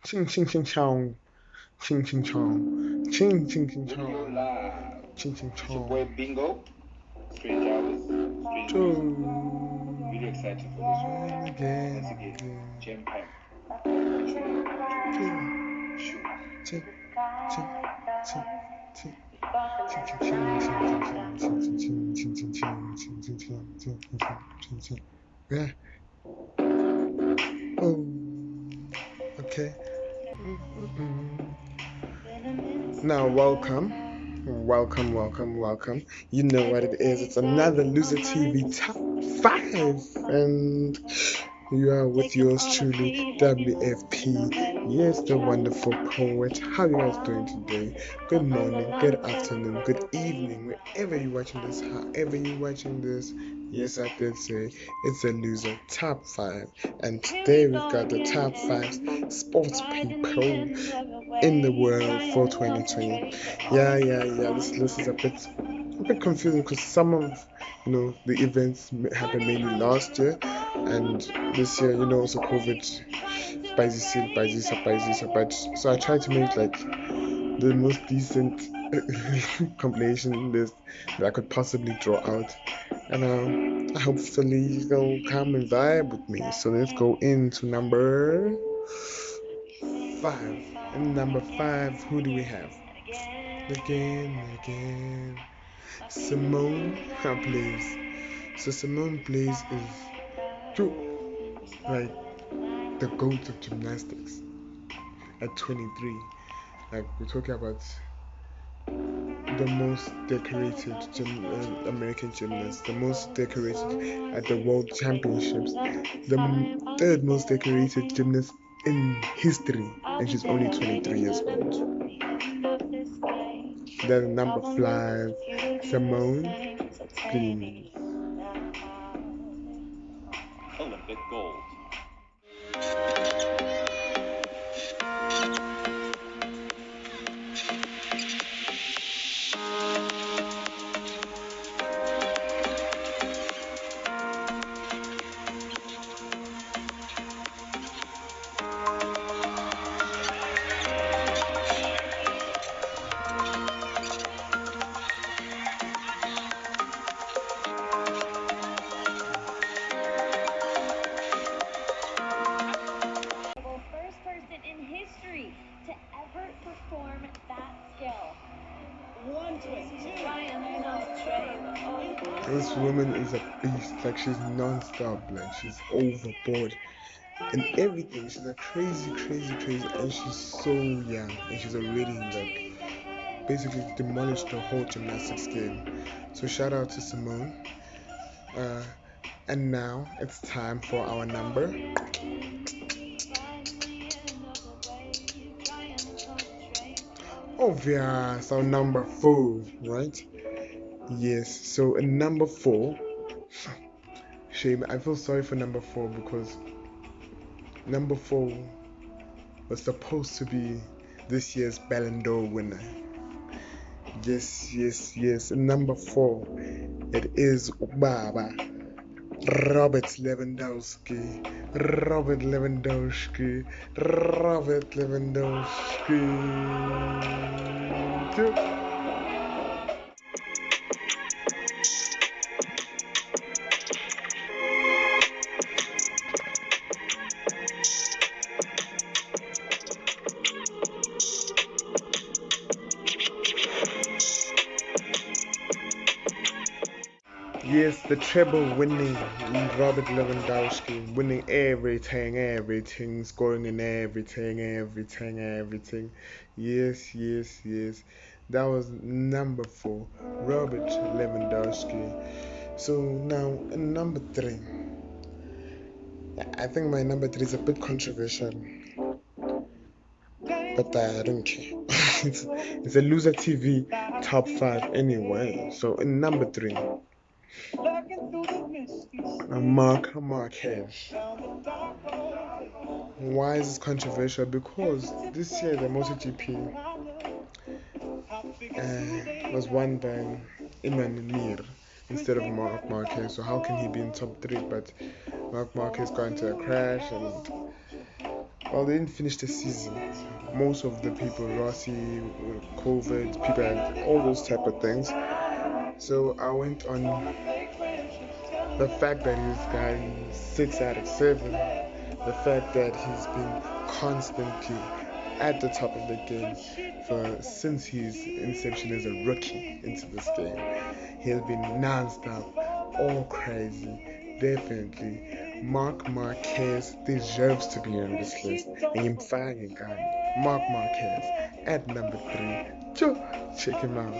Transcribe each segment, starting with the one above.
Ching ching ching chong. Ching ching chong. Ching ching ching chong. Ching ching It's your boy chong. Bingo, Strange Hours, Strange Choo. Music. Really excited for this one. Again, Once again, again. Jam Pack. Ching Shoot. ching ching ching ching. Ching ching ching ching ching ching ching ching ching ching ching ching ching ching ching ching ching. Yeah. Oh. Okay. Now, welcome. You know what it is. It's another Loser TV Top 5. And you are with yours truly, WFP. Yes, the wonderful poet. How you guys doing today? Good morning, good afternoon, good evening, wherever you're watching this, however you're watching this. Yes, I did say it's a loser top 5. And today we've got the top 5 sports people in the world for 2020. Yeah. This list is a bit confusing because some of the events happened maybe last year, and this year also COVID spicy. So I tried to make like the most decent compilation list that I could possibly draw out, and hopefully you go come and vibe with me. So let's go into number 5. And number 5, who do we have? Again. Simone Plays. So Simone Plays is like the goat of gymnastics at 23. Like we're talking about the most decorated American gymnast, the most decorated at the World Championships, the third most decorated gymnast in history, and she's only 23 years old. Then number 5, Simone, please. Olympic gold. First person in history to ever perform that skill. One twist, This woman is a beast. Like she's non-stop. Like she's overboard and everything. She's a crazy, and she's so young, and she's already like basically demolished the whole gymnastics game. So shout out to Simone. Uh, and now it's time for our number. Obvious, our number 4, right? Yes. So in number 4, shame. I feel sorry for number 4 because number 4 was supposed to be this year's Ballon d'Or winner. Yes. And number 4, it is Baba Robert Lewandowski. Robert Lewandowski. Robert Lewandowski. Yes, the treble winning Robert Lewandowski, winning everything, scoring in everything. Yes. That was number 4, Robert Lewandowski. So now, number 3. I think my number 3 is a bit controversial, but I don't care. it's a loser TV top 5 anyway. So in number 3, Mark Marquez. Why is this controversial? Because this year the MotoGP was won by Iman Mir instead of Mark Marquez. So how can he be in top 3? But Mark Marquez got into a crash and Well, they didn't finish the season. Most of the people, Rossi, COVID, people, and all those type of things. So I went on the fact that he's gotten 6 out of 7, the fact that he's been constantly at the top of the game for since his inception as a rookie into this game. He has been non-stop, all crazy. Definitely, Mark Marquez deserves to be on this list. And I'm fine, guy. Mark Marquez at number 3. Check him out.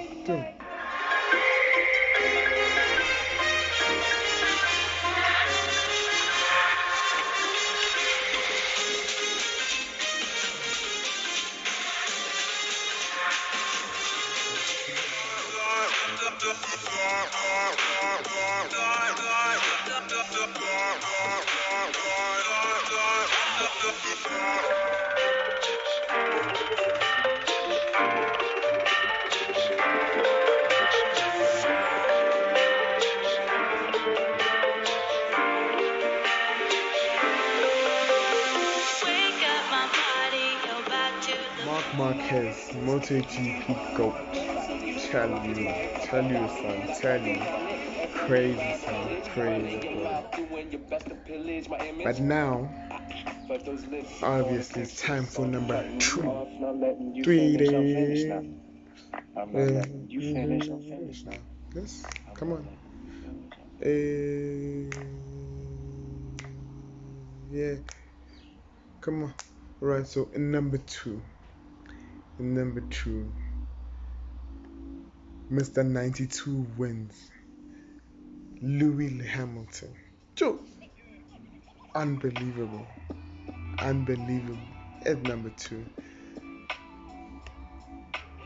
Mark Marquez, MotoGP GOAT. Tell you, son, tell you. Crazy, son, crazy, bro. But now, obviously, it's time for number 3. 3 You finish, I'm finished now. Yes, come on. Yeah, come on. Right, so in number 2, Mr. 92 wins, Lewis Hamilton. Joe, unbelievable. At number 2,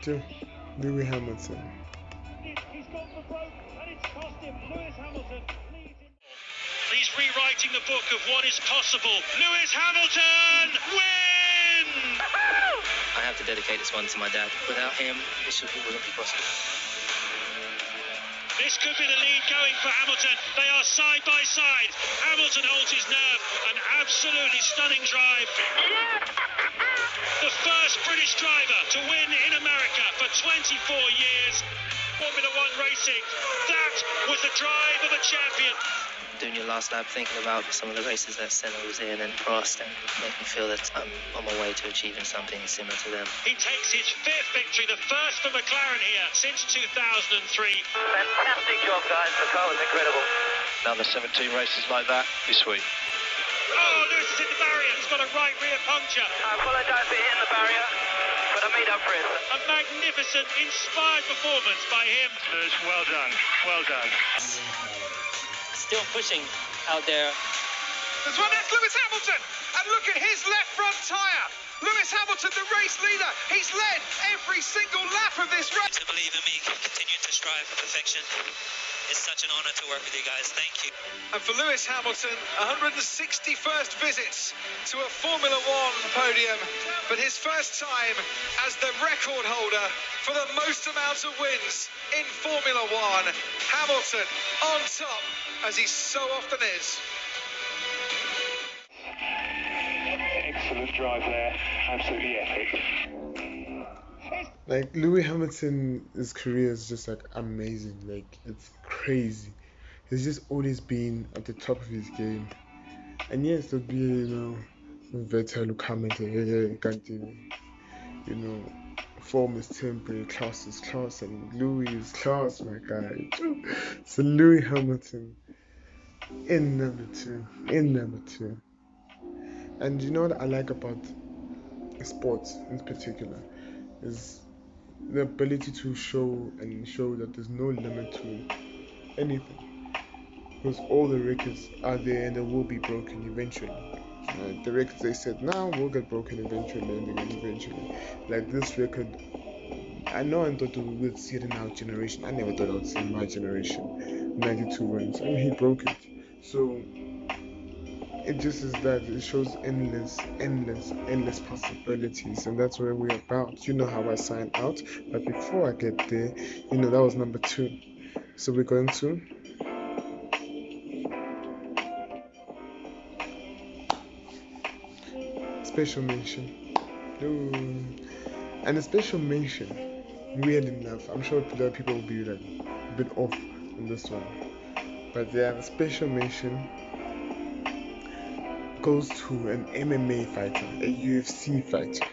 Joe, Lewis Hamilton. He's gone for broke and it's cost him. Lewis Hamilton leads in. He's rewriting the book of what is possible. Lewis Hamilton wins! I have to dedicate this one to my dad. Without him, this wouldn't be possible. This could be the lead going for Hamilton. They are side by side. Hamilton holds his nerve. An absolutely stunning drive. The first British driver to win in America for 24 years. Formula One racing. That was the drive of a champion. Doing your last lap, thinking about some of the races that Senna was in and Prost, and make me feel that I'm on my way to achieving something similar to them. He takes his 5th victory, the first for McLaren here since 2003. Fantastic job, guys. The car was incredible. Another 17 races like that, be sweet. Oh, Lewis is in the barrier. He's got a right rear puncture. I apologise for hitting the barrier, but I made up for it. A magnificent, inspired performance by him. Lewis, well done. Well done. Still pushing out there. There's one, that's Lewis Hamilton, and look at his left front tyre. Lewis Hamilton, the race leader, he's led every single lap of this race. To believe in me, continue to strive for perfection. It's such an honour to work with you guys. Thank you. And for Lewis Hamilton, 161st visits to a Formula One podium, but his first time as the record holder for the most amount of wins in Formula One. Hamilton on top, as he so often is. Excellent drive there. Absolutely epic. Like Lewis Hamilton's career is just like amazing. Like it's crazy. He's just always been at the top of his game. And yes, there'll be Vettel who come into here, form is temporary, class is class, and Louis is class, my guy. So Louis Hamilton in number two. And you know what I like about sports in particular is the ability to show that there's no limit to anything, because all the records are there and they will be broken eventually. The records they said now will get broken eventually. Like this record, I know I thought we would see it in our generation. I never thought I would see it in my generation. 92 wins, and he broke it. So it just is that it shows endless possibilities, and that's where we're about. You know how I sign out, but before I get there, that was number 2. So we're going to special mention. Ooh. And a special mention, weird enough, I'm sure a lot of people will be like a bit off on this one, but yeah, a special mention goes to an MMA fighter, a UFC fighter,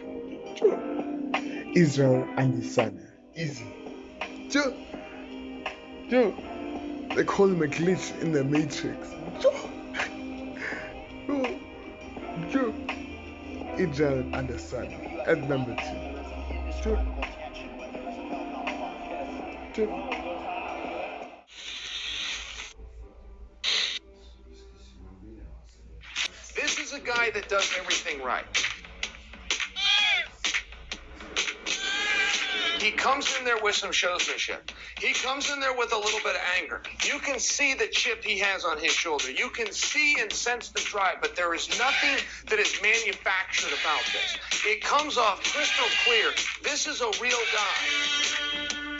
Israel Adesanya. Easy. Joe. They call him a glitch in the Matrix. Joe. Israel Adesanya at number 2. Joe. This is a guy that does everything right. He comes in there with some showmanship. He comes in there with a little bit of anger. You can see the chip he has on his shoulder. You can see and sense the drive, but there is nothing that is manufactured about this. It comes off crystal clear. This is a real guy.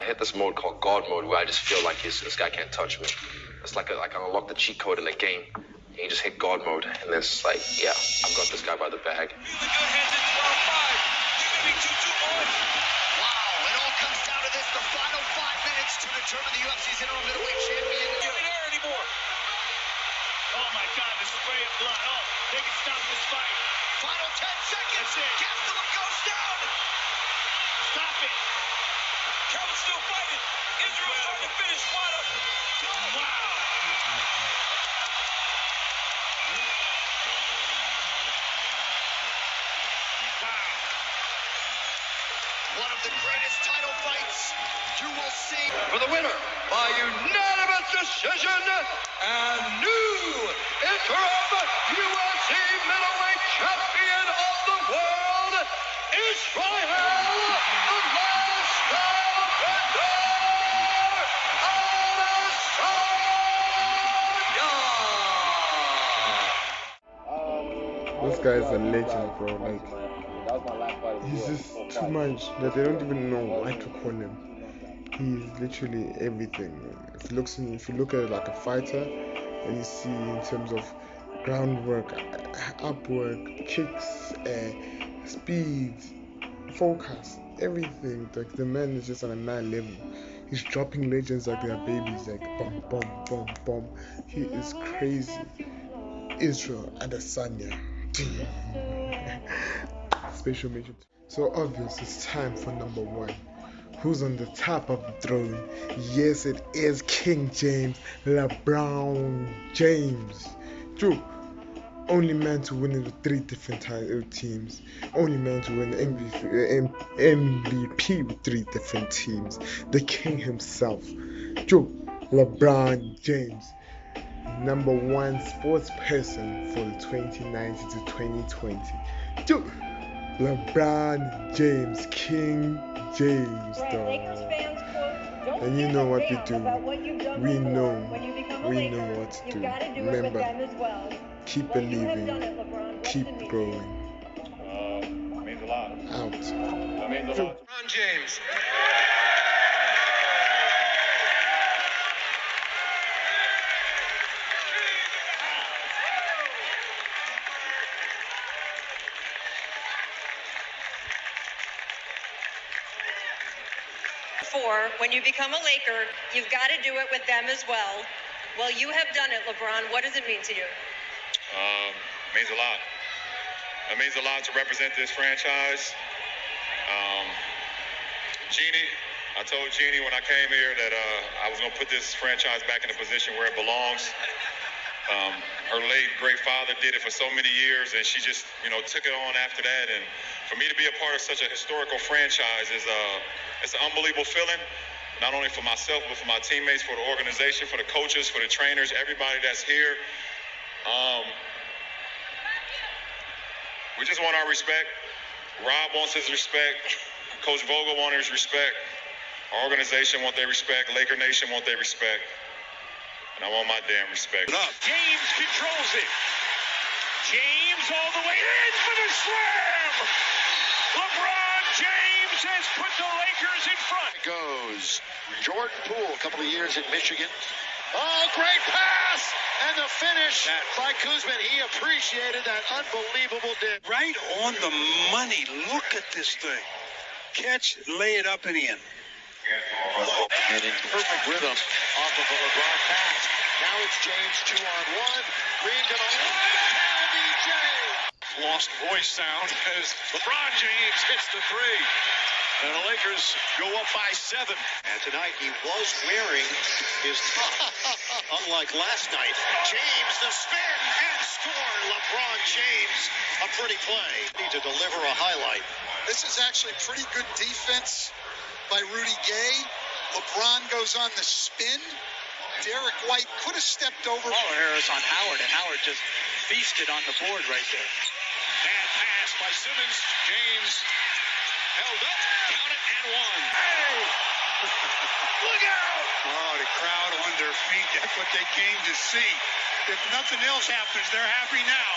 I hit this mode called God mode where I just feel like this guy can't touch me. It's like I unlock the cheat code in the game. And you just hit God mode, and it's like, yeah, I've got this guy by the bag. Comes down to this, the final 5 minutes to determine the UFC's interim middleweight champion. Not there anymore. Oh my God, the spray of blood. Oh, they can stop this fight. Final 10 seconds. That's it. Gastelum goes down. Stop it. Kelvin's still fighting. Israel's trying to finish. Wow. One of the greatest title fights you will see. For the winner by unanimous decision and new interim UFC middleweight champion of the world, Israel Adesanya. This guy is a legend, bro. Like, he's just too much that they don't even know what to call him. He's literally everything. If you look at it like a fighter, and you see in terms of groundwork, upwork, kicks, speed, focus, everything. Like, the man is just on another level. He's dropping legends like they're babies, like bum bum bum bum. He is crazy. Israel Adesanya. Special mention. So obvious, it's time for number 1. Who's on the top of the throne? Yes, it is King James, LeBron James. True. Only man to win in the 3 different teams. Only man to win the MVP with 3 different teams. The king himself. True. LeBron James. Number 1 sports person for the 2019 to 2020. True. LeBron James, King James, dog. And you know what we do. We know what to do. Remember, keep believing, keep growing. Means a lot. Out. That means a lot. LeBron James. When you become a Laker, you've got to do it with them as well. Well, you have done it, LeBron. What does it mean to you? It means a lot. It means a lot to represent this franchise. Jeannie, I told Jeannie when I came here that I was going to put this franchise back in a position where it belongs. Her late great father did it for so many years, and she just, took it on after that. And for me to be a part of such a historical franchise it's an unbelievable feeling, not only for myself, but for my teammates, for the organization, for the coaches, for the trainers, everybody that's here. We just want our respect. Rob wants his respect. Coach Vogel wants his respect. Our organization wants their respect. Laker Nation wants their respect. And I want my damn respect. James controls it. James all the way in for the slam. LeBron James has put the Lakers in front. Goes Jordan Poole, a couple of years in Michigan. Oh, great pass! And the finish by Kuzmin. He appreciated that unbelievable dip. Right on the money. Look at this thing. Catch, lay it up and in. And in perfect rhythm off of a LeBron pass. Now it's James 2-on-1. Green gonna run it down, DJ. Lost voice sound as LeBron James hits the three. And the Lakers go up by 7. And tonight he was wearing his top, unlike last night. James, the spin and score. LeBron James, a pretty play. Need to deliver a highlight. This is actually pretty good defense by Rudy Gay. LeBron goes on the spin. Derek White could have stepped over. Oh, Harris on Howard, and Howard just feasted on the board right there. Bad pass by Simmons. James held up, count it, and one. Hey! Look out! Oh, the crowd on their feet. That's what they came to see. If nothing else happens, they're happy now.